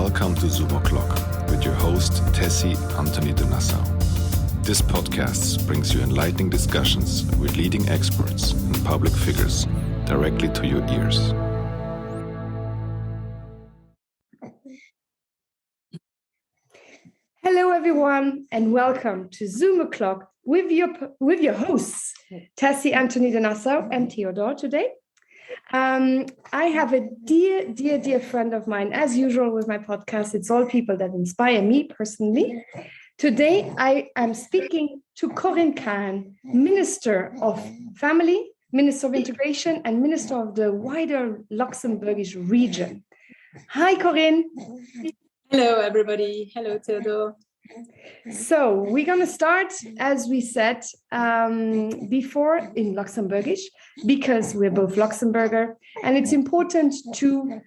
Welcome to Zoom O'Clock with your host Tessy Antony de Nassau. This podcast brings you enlightening discussions with leading experts and public figures directly to your ears. Hello everyone and welcome to Zoom O'Clock with your hosts Tessy Antony de Nassau and Theodore today. I have a dear friend of mine, as usual with my podcast. It's all people that inspire me personally. Today I am speaking to Corinne Cahen, Minister of Family, Minister of Integration and Minister of the wider Luxembourgish region. Hi Corinne. Hello everybody. Hello Theodore. So we're going to start, as we said before, in Luxembourgish, because we're both Luxemburger, and it's important to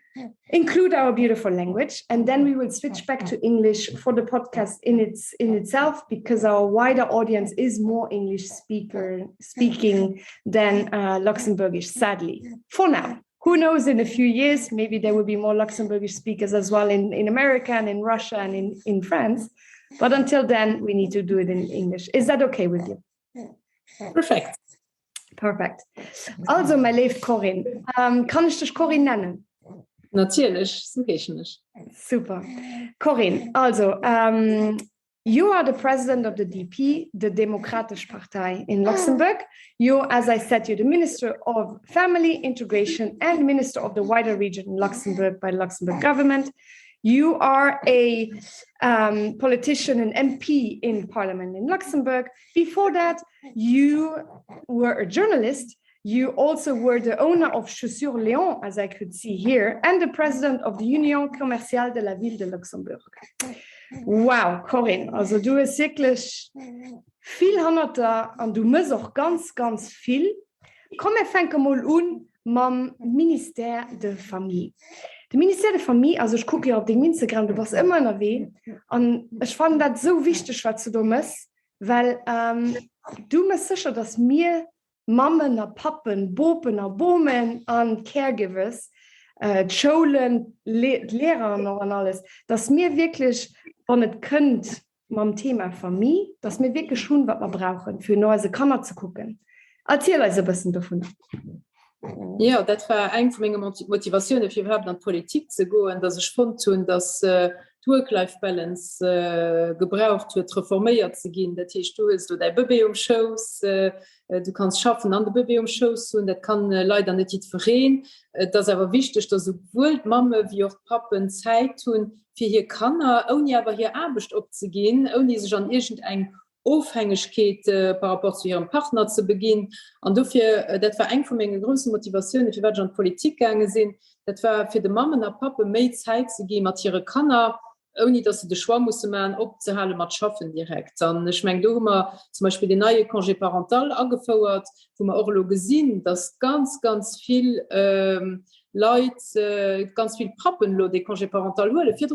include our beautiful language. And then we will switch back to English for the podcast in itself, because our wider audience is more English speaking than Luxembourgish, sadly, for now. Who knows, in a few years, maybe there will be more Luxembourgish speakers as well in America and in Russia and in France. But until then, we need to do it in English. Is that okay with you? Perfect. Also, my liebe Corinne, kann ich dich Corinne nennen? Natürlich, so geht nicht. Super. Corinne, also, you are the president of the DP, the Demokratischer Partei in Luxembourg. You, as I said, you're the Minister of Family, Integration and Minister of the wider region in Luxembourg by the Luxembourg government. You are a politician, an MP in Parliament in Luxembourg. Before that, you were a journalist. You also were the owner of Chaussures Léon, as I could see here, and the president of the Union Commerciale de la Ville de Luxembourg. Wow, Corinne, also du hast wirklich viel Hannoter und du musst auch ganz viel. Komm, wir fangen mal an mit dem Ministère de Famille. Das Ministère de Famille, also ich gucke ja auf den Instagram, du warst immer noch weh. Und ich fand das so wichtig, was du da machst, weil du bist sicher, dass wir Mammen, Pappen, Bopen, Bomen und Caregivers, Schulen, Lehrer und alles, dass wir wirklich, wenn es könnt, mit dem Thema Familie, dass wir wirklich schon, was wir brauchen, für neue Kammer zu gucken. Erzähl uns ein bisschen davon. Ja, das war eine von meinen Motivationen, für überhaupt an Politik zu gehen, dass ich fand, dass Work-Life-Balance gebraucht wird, reformiert zu gehen. Das heißt, du hast deine Baby-Shows, du kannst schaffen an der Baby-Shows und das kann leider nicht verrehen. Das ist aber wichtig, dass sowohl die Mama wie auch die Pappen Zeit tun, für hier Kinder, ohne aber hier Arbeit abzugehen, ohne sich an irgendein Aufhängigkeit par rapport zu ihrem Partner zu beginnen. Und dafür, das war eine von meinen größten Motivationen, für was ich in Politik gegangen sind. Das war für die Mama und Papa mehr Zeit zu geben mit ihren Kindern, ohne dass sie den Schwamm mussten abzuhalten mit Schaffen direkt. Und ich meine, da haben wir zum Beispiel die neue Congé parental angefordert, wo wir auch gesehen, dass ganz viel Leute, ganz viel Pappen, die Congé parental holen. Für die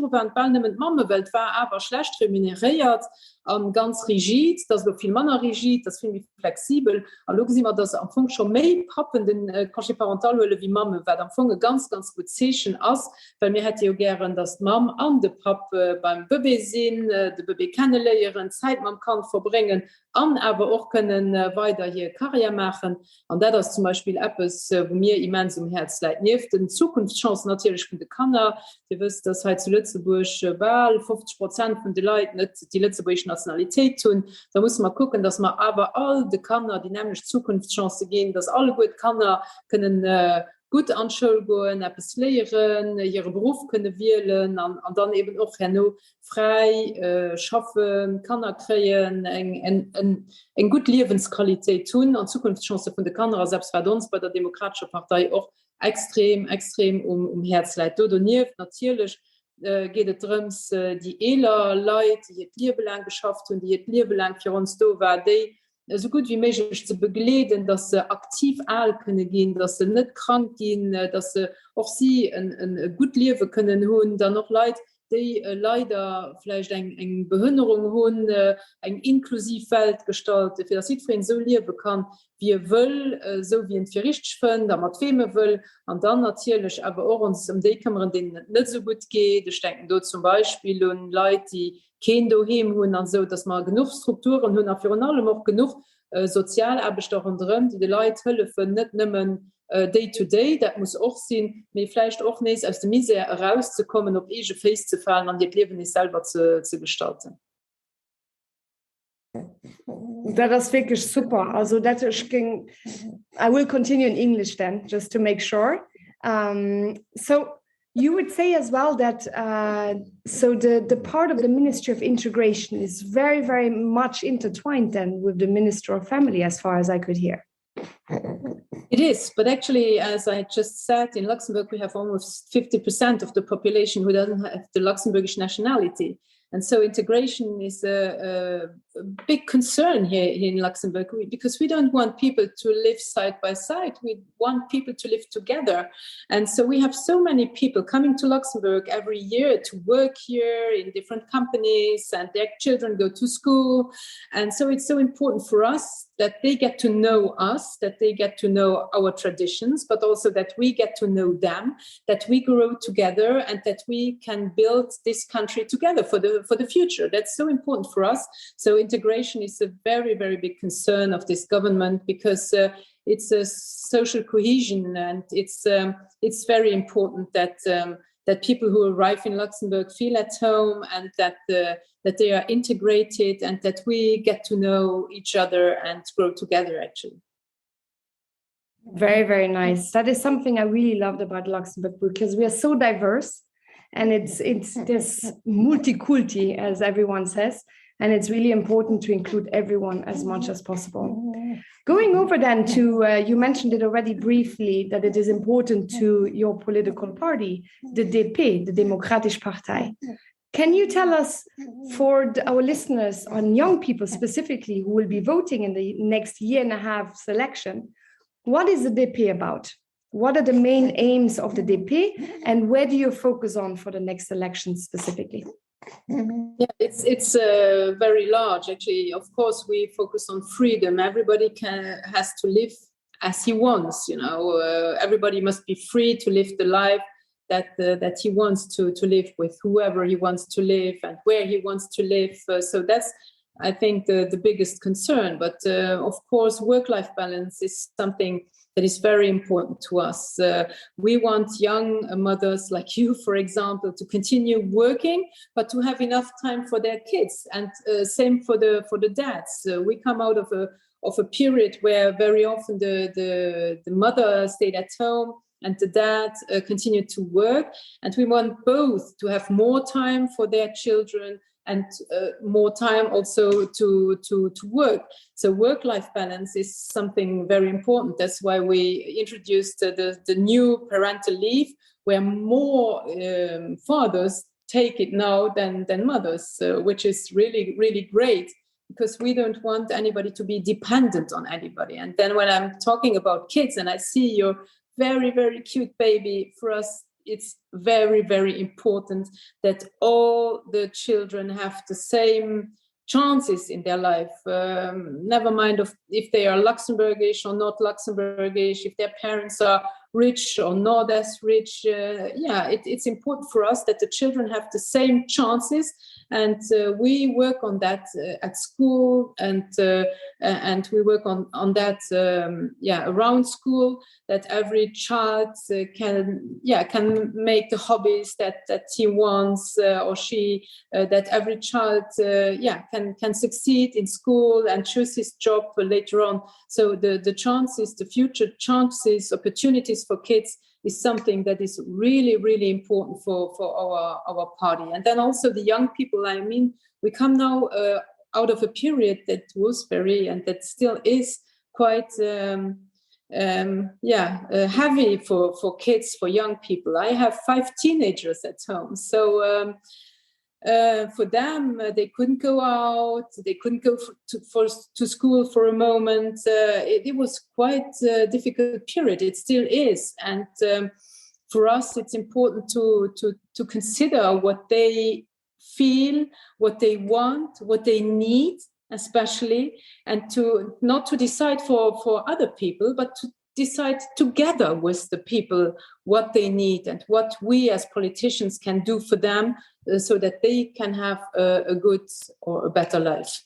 Mama, weil es war aber schlecht remuneriert und ganz rigid, das war viel Männer rigid, das finde ich flexibel. Und da sehen wir, dass am Anfang schon mehr Pappen den Congé parental holen wie Mama, weil am Anfang ganz gut Zeichen ist, weil wir hätten ja gerne, dass die Mama und der Papa beim Baby sind, der Baby kennenlernen, Zeit man kann verbringen, und aber auch können weiter hier Karriere machen. Und das ist zum Beispiel etwas, wo mir immens um Herz leid. Neben den Zukunftschancen natürlich von den Kindern. Ihr wisst, dass heute zu Lützeburg 50% von den Leuten nicht die Lützeburgische Nationalität tun. Da muss man gucken, dass man aber all die Kinder, die nämlich Zukunftschancen gehen, dass alle gute Kinder können gut an Schule gehen, etwas lernen, ihren Beruf können wählen und dann eben auch frei schaffen, Kinder kriegen, eine gute Lebensqualität tun und Zukunftschancen von den Kindern, selbst bei uns bei der Demokratischen Partei auch extrem um Herz leid. Natürlich geht es darum, die Leute, die ihr Leben lang geschafft und die ihr Leben lang für uns da war, die so gut wie möglich zu begleiten, dass sie aktiv alt können gehen, dass sie nicht krank gehen, dass sie auch ein gut Leben können haben. Dann noch Leute, die leider vielleicht eng Behinderung hun eng Inklusivfeld gestaltet, für das Südfrieden so leben kann, wie will, so wie ein Gericht finden, da man Feme will, und dann natürlich aber auch uns die Kammern, denen nicht so gut geht. Ich denke dort zum Beispiel an Leute, die kein Daheim haben und so, dass man genug Strukturen haben, für allem auch genug Sozialarbeiter drin, die Leute helfen, nicht nehmen day-to-day, das muss auch sein, mir vielleicht auch nicht aus der Misere herauszukommen, auf ihr Face zu fallen und ihr Leben nicht selber zu gestalten. Das ist wirklich super. Also das ging. I will continue in English then, just to make sure. So you would say as well that so the part of the Ministry of Integration is very, very much intertwined then with the Minister of Family, as far as I could hear. It is, but actually, as I just said, in Luxembourg we have almost 50% of the population who doesn't have the Luxembourgish nationality. And so integration is a big concern here in Luxembourg, because we don't want people to live side by side. We want people to live together. And so we have so many people coming to Luxembourg every year to work here in different companies, and their children go to school. And so it's so important for us that they get to know us, that they get to know our traditions, but also that we get to know them, that we grow together, and that we can build this country together for the future. That's so important for us. So integration is a very, very big concern of this government, because it's a social cohesion, and it's very important that people who arrive in Luxembourg feel at home, and that they are integrated, and that we get to know each other and grow together, actually. Very, very nice. That is something I really loved about Luxembourg, because we are so diverse, and it's this multiculti, as everyone says, and it's really important to include everyone as much as possible. Going over then to, you mentioned it already briefly, that it is important to your political party, the DP, the Demokratische Partei. Can you tell us, for our listeners, on young people specifically who will be voting in the next year and a half selection, what is the DP about? What are the main aims of the DP, and where do you focus on for the next election specifically? Yeah, it's very large, actually. Of course, we focus on freedom. Everybody has to live as he wants. Everybody must be free to live the life that he wants to live, with whoever he wants to live and where he wants to live. So that's, I think, the biggest concern. But of course, work-life balance is something that is very important to us. We want young mothers like you, for example, to continue working, but to have enough time for their kids. And same for the dads. We come out of a period where very often the mother stayed at home and the dad continued to work. And we want both to have more time for their children and more time also to work. So work-life balance is something very important. That's why we introduced the new parental leave, where more fathers take it now than mothers, which is really, really great, because we don't want anybody to be dependent on anybody. And then when I'm talking about kids and I see your very, very cute baby, for us, it's very, very important that all the children have the same chances in their life, never mind if they are Luxembourgish or not Luxembourgish, if their parents are rich or not as rich. It's important for us that the children have the same chances, and we work on that at school, and we work on that around school, that every child can make the hobbies that he wants or she, that every child can succeed in school and choose his job later on. So the chances, the future chances, opportunities for kids is something that is really, really important for our party. And then also the young people, I mean, we come now out of a period that was and that still is quite heavy for kids, for young people. I have 5 teenagers at home. So for them, they couldn't go out, they couldn't go to school for a moment. It was quite a difficult period. It still is. And for us, it's important to consider what they feel, what they want, what they need, especially, and to not to decide for other people, but to decide together with the people what they need and what we as politicians can do for them so that they can have a good or a better life.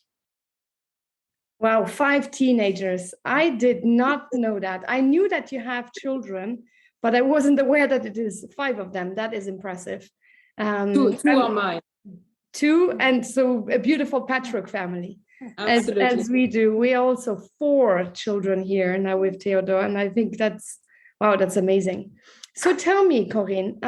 Wow, 5 teenagers. I did not know that. I knew that you have children, but I wasn't aware that it is 5 of them. That is impressive. Two are mine. 2, and so a beautiful patchwork family. As we do. We are also 4 children here now with Theodore, and I think that's amazing. So tell me, Corinne,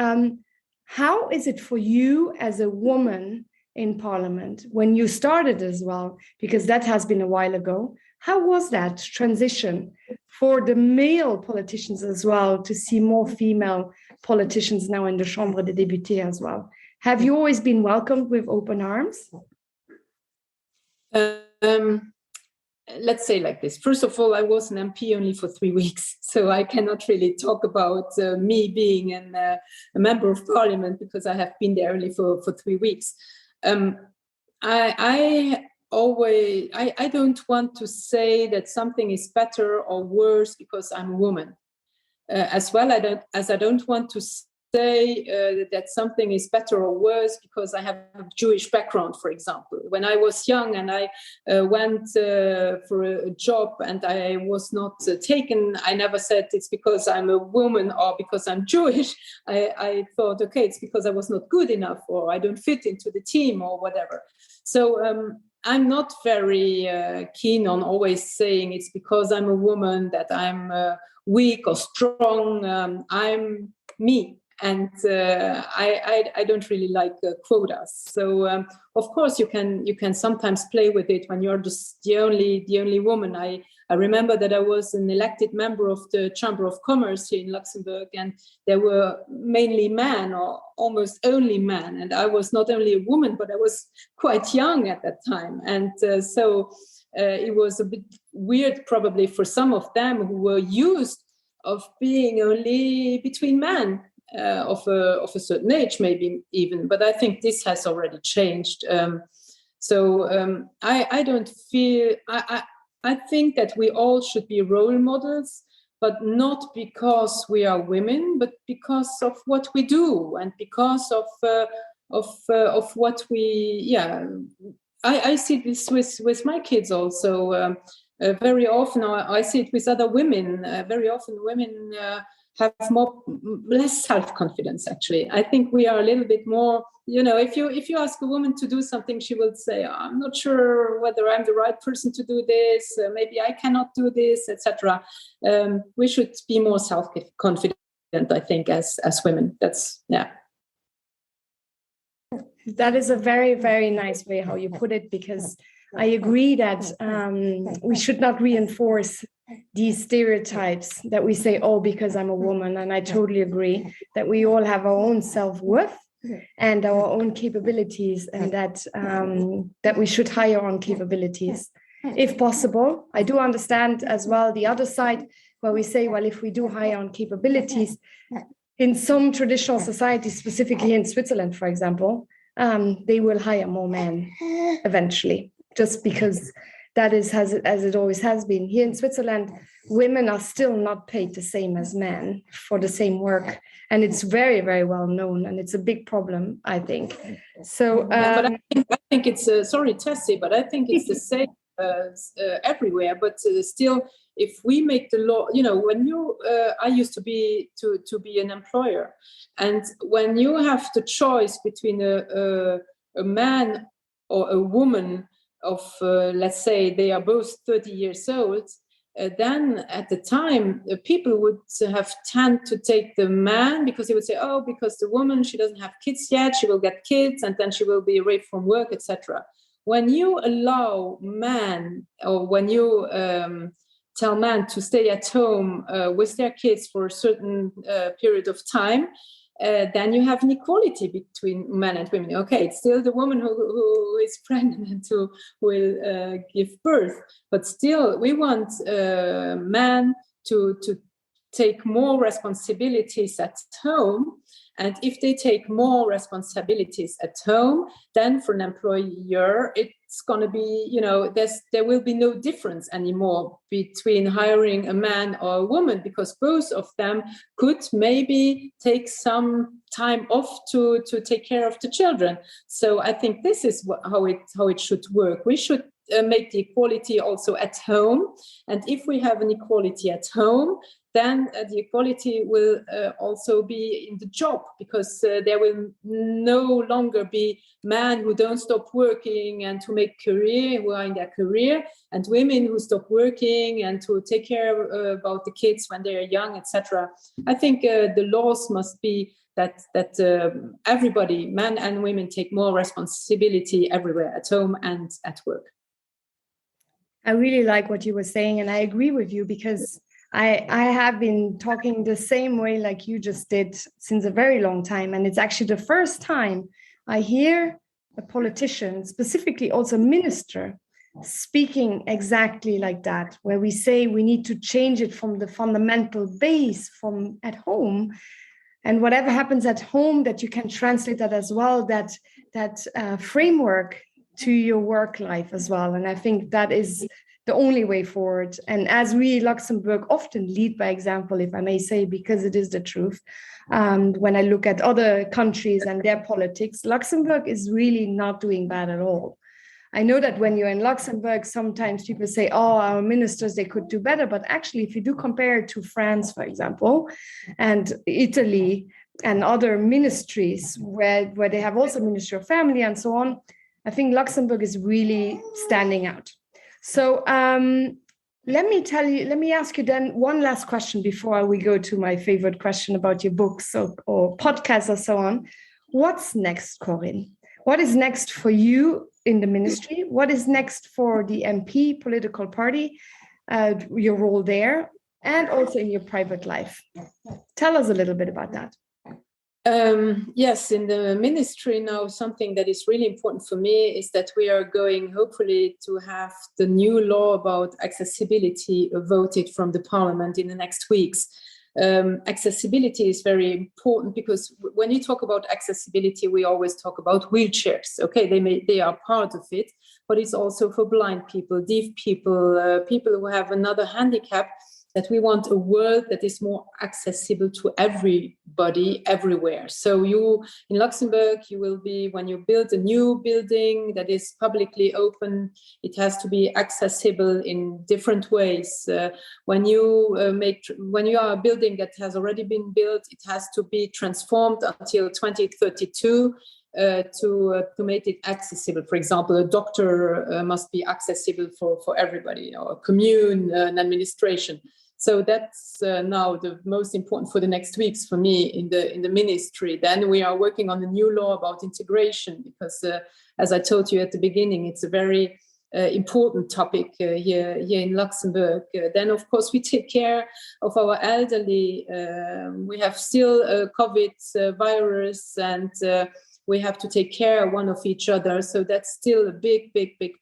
how is it for you as a woman in Parliament when you started as well? Because that has been a while ago. How was that transition for the male politicians as well to see more female politicians now in the Chambre des Députés as well? Have you always been welcomed with open arms? Let's say like this. First of all, I was an MP only for 3 weeks, so I cannot really talk about me being a member of Parliament because I have been there only for 3 weeks. I don't want to say that something is better or worse because I'm a woman. As well, I don't want to say that something is better or worse because I have a Jewish background, for example. When I was young and I went for a job and I was not taken, I never said it's because I'm a woman or because I'm Jewish. I thought, okay, it's because I was not good enough or I don't fit into the team or whatever. So I'm not very keen on always saying it's because I'm a woman that I'm weak or strong. I'm me. And I don't really like quotas. So of course you can sometimes play with it when you're just the only woman. I remember that I was an elected member of the Chamber of Commerce here in Luxembourg, and there were mainly men or almost only men. And I was not only a woman, but I was quite young at that time. And so it was a bit weird probably for some of them who were used of being only between men. Of a certain age, maybe even, but I think this has already changed. I don't feel. I think that we all should be role models, but not because we are women, but because of what we do and because of what we. Yeah, I see this with my kids also. Very often, I see it with other women. Very often, women. Have less self-confidence, actually. I think we are a little bit more, if you ask a woman to do something, she will say, I'm not sure whether I'm the right person to do this, maybe I cannot do this, etc. We should be more self-confident, I think, as women. That's, yeah. That is a very, very nice way how you put it, because I agree that we should not reinforce these stereotypes that we say, oh, because I'm a woman. And I totally agree that we all have our own self-worth and our own capabilities, and that we should hire on capabilities if possible. I do understand as well the other side where we say, well, if we do hire on capabilities, in some traditional societies, specifically in Switzerland, for example, they will hire more men eventually, just because that is as it always has been. Here in Switzerland, women are still not paid the same as men for the same work. And it's very, very well known. And it's a big problem, I think. So, but I think it's, sorry, Tessy, but I think it's the same everywhere. But still, if we make the law, when I used to be an employer. And when you have the choice between a man or a woman of, let's say, they are both 30 years old, then at the time, people would tend to take the man, because they would say, oh, because the woman, she doesn't have kids yet, she will get kids, and then she will be away from work, etc. When you allow men, or when you tell men to stay at home with their kids for a certain period of time, then you have inequality between men and women. Okay, it's still the woman who is pregnant and who will give birth, but still we want men to take more responsibilities at home. And if they take more responsibilities at home, then for an employer, it's going to be, there will be no difference anymore between hiring a man or a woman, because both of them could maybe take some time off to take care of the children. So I think this is how it should work. We should make the equality also at home. And if we have an equality at home, then the equality will also be in the job, because there will no longer be men who don't stop working and to make career, who are in their career, and women who stop working and to take care about the kids when they are young, etc. I think the laws must be that everybody, men and women, take more responsibility everywhere, at home and at work. I really like what you were saying, and I agree with you, because I have been talking the same way like you just did since a very long time. And it's actually the first time I hear a politician, specifically also a minister, speaking exactly like that, where we say we need to change it from the fundamental base from at home. And whatever happens at home, that you can translate that as well, that framework to your work life as well. And I think that is the only way forward. And as we Luxembourg often lead by example, if I may say, because it is the truth. When I look at other countries and their politics, Luxembourg is really not doing bad at all. I know that when you're in Luxembourg, sometimes people say, oh, our ministers, they could do better. But actually, if you do compare it to France, for example, and Italy and other ministries where they have also Ministry of Family and so on, I think Luxembourg is really standing out. So let me ask you then one last question before we go to my favorite question about your books or podcasts or so on. What's next, Corinne? What is next for you in the ministry? What is next for the MP political party, your role there, and also in your private life? Tell us a little bit about that. Yes, in the ministry now, something that is really important for me is that we are going, hopefully, to have the new law about accessibility voted from the parliament in the next weeks. Accessibility is very important, because when you talk about accessibility, we always talk about wheelchairs. Okay, they are part of it, but it's also for blind people, deaf people, people who have another handicap. That we want a world that is more accessible to everybody, everywhere. So you, in Luxembourg, you will be, when you build a new building that is publicly open, it has to be accessible in different ways. When you are a building that has already been built, it has to be transformed until 2032. To make it accessible. For example, a doctor must be accessible for everybody, a commune, an administration. So that's now the most important for the next weeks for me in the ministry. Then we are working on a new law about integration, because as I told you at the beginning, it's a very important topic here in Luxembourg. Then, of course, we take care of our elderly. We have still a COVID virus, and we have to take care one of each other. So that's still a big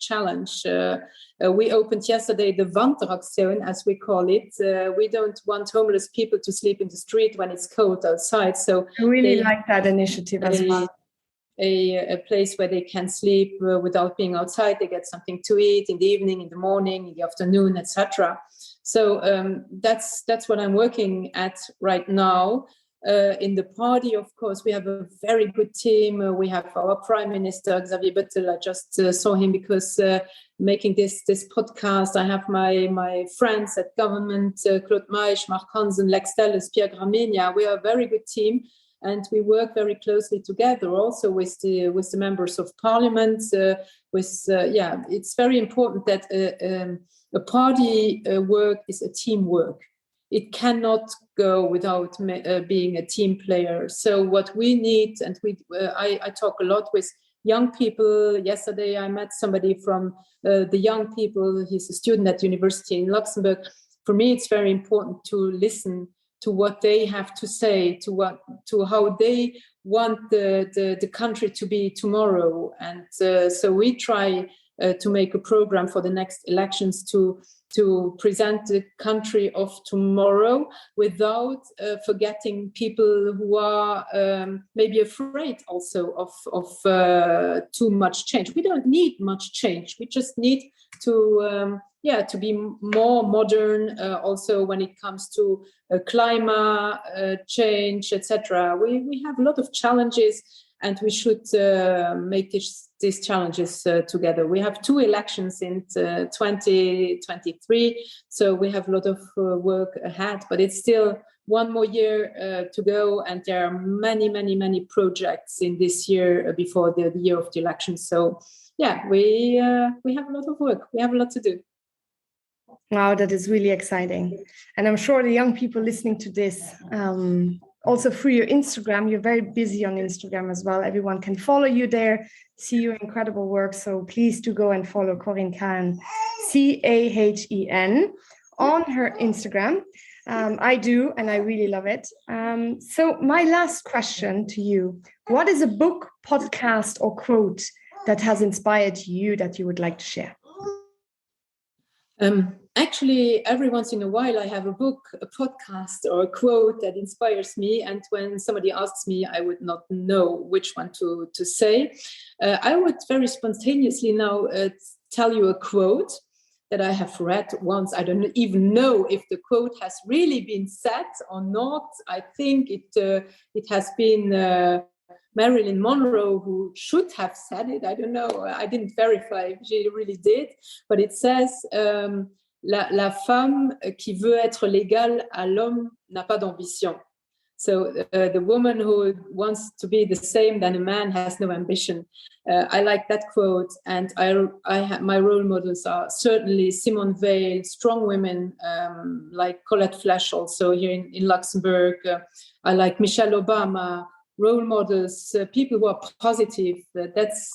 challenge. We opened yesterday the Wanderaktion, as we call it. We don't want homeless people to sleep in the street when it's cold outside. So I really like that initiative as well. A place where they can sleep without being outside. They get something to eat in the evening, in the morning, in the afternoon, etc. So that's what I'm working at right now. In the party, of course, we have a very good team. We have our Prime Minister, Xavier Bettel. I just saw him because making this podcast, I have my friends at government, Claude Maisch, Marc Hansen, Lex Telles, Pierre Gramegna. We are a very good team, and we work very closely together also with the members of parliament. It's very important that a party work is a teamwork. It cannot go without being a team player. So what we need, and I talk a lot with young people. Yesterday I met somebody from the young people. He's a student at university in Luxembourg. For me, it's very important to listen to what they have to say, to how they want the country to be tomorrow. And so we try to make a program for the next elections to to present the country of tomorrow without forgetting people who are maybe afraid also of too much change. We don't need much change. We just need to be more modern also when it comes to climate change, etc. We have a lot of challenges, and we should make these challenges together. We have 2 elections in 2023, so we have a lot of work ahead, but it's still 1 more year to go, and there are many projects in this year before the year of the election. So yeah, we have a lot of work. We have a lot to do. Wow, that is really exciting. And I'm sure the young people listening to this, also through your Instagram, you're very busy on Instagram as well. Everyone can follow you there, see your incredible work. So please do go and follow Corinne Cahen, Cahen, on her Instagram. I do, and I really love it. So my last question to you, what is a book, podcast, or quote that has inspired you that you would like to share? Actually, every once in a while, I have a book, a podcast, or a quote that inspires me. And when somebody asks me, I would not know which one to say. I would very spontaneously now tell you a quote that I have read once. I don't even know if the quote has really been said or not. I think it has been Marilyn Monroe who should have said it. I don't know. I didn't verify if she really did. But it says, La femme qui veut être l'égale à l'homme n'a pas d'ambition. So the woman who wants to be the same than a man has no ambition. I like that quote, and my role models are certainly Simone Weil, strong women like Colette Flash, also here in Luxembourg. I like Michelle Obama. Role models, people who are positive. That's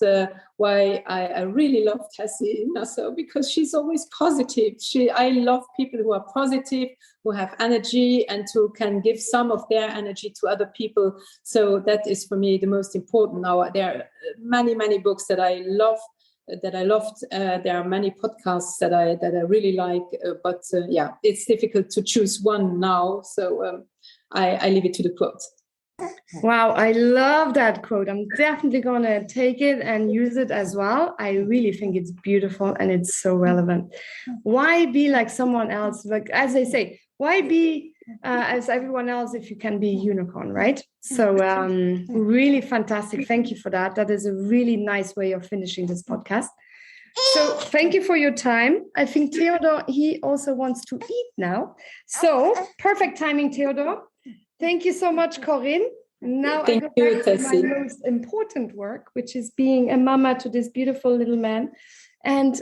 why I really love Tessy Nassau, because she's always positive. I love people who are positive, who have energy, and who can give some of their energy to other people. So that is for me the most important now. There are many books that I love. There are many podcasts that I really like, but it's difficult to choose one now. So I leave it to the quote. Wow, I love that quote. I'm definitely going to take it and use it as well. I really think it's beautiful and it's so relevant. Why be like someone else? Like, as they say, why be as everyone else if you can be a unicorn, right? So really fantastic. Thank you for that. That is a really nice way of finishing this podcast. So thank you for your time. I think Theodore, he also wants to eat now. So perfect timing, Theodore. Thank you so much, Corinne. Now I go back to my most important work, which is being a mama to this beautiful little man. And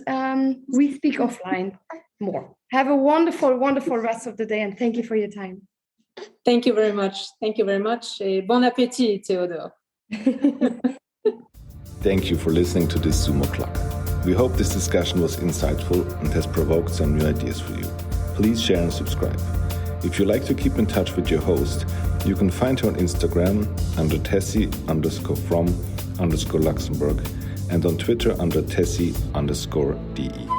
we speak offline more. Have a wonderful rest of the day, and thank you for your time. Thank you very much. Thank you very much. Et bon appétit, Theodore. Thank you for listening to this Zoom O'Clock. We hope this discussion was insightful and has provoked some new ideas for you. Please share and subscribe. If you like to keep in touch with your host, you can find her on Instagram under Tessy_from_Luxembourg and on Twitter under Tessy_DE.